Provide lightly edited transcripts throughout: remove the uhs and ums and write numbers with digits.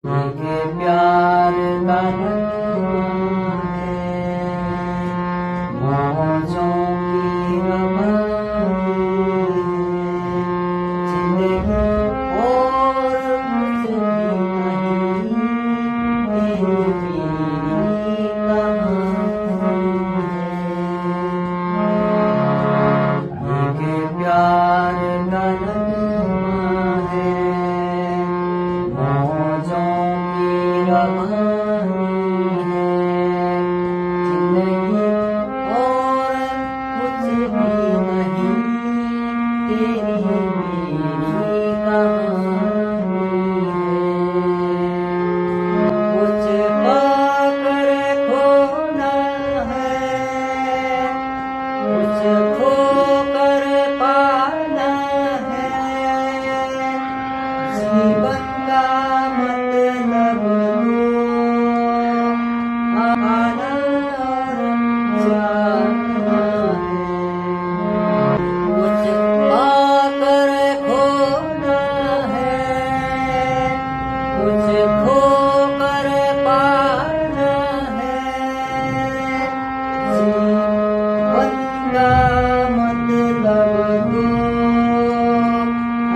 एक प्यार का नगमा है, मौजों की रवानी है, जिंदगी और कुछ भी नहीं, तेरी मेरी कहानी है। एक प्यार का नगमा है, मौजों की रवानी है, जिंदगी और कुछ भी नहीं, तेरी मेरी कहानी है। कुछ पाकर खोना है, कुछ खोकर पाना है, जीवन का मतलब तो आना और जाना है। कुछ पाकर खोना है, कुछ खोकर पाना है, जीवन का मतलब तो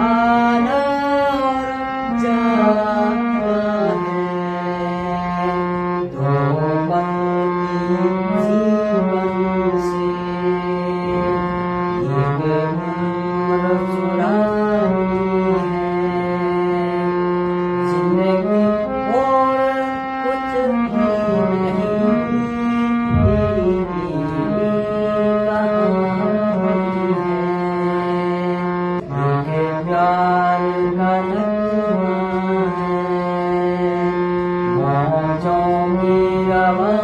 आना और जाना है। दो पंक्ति जीवन से एक उम्र चुरानी है, जिंदगी और कुछ भी नहीं, तेरी मेरी कहानी है। एक प्यार का नगमा है, मौजों की रवानी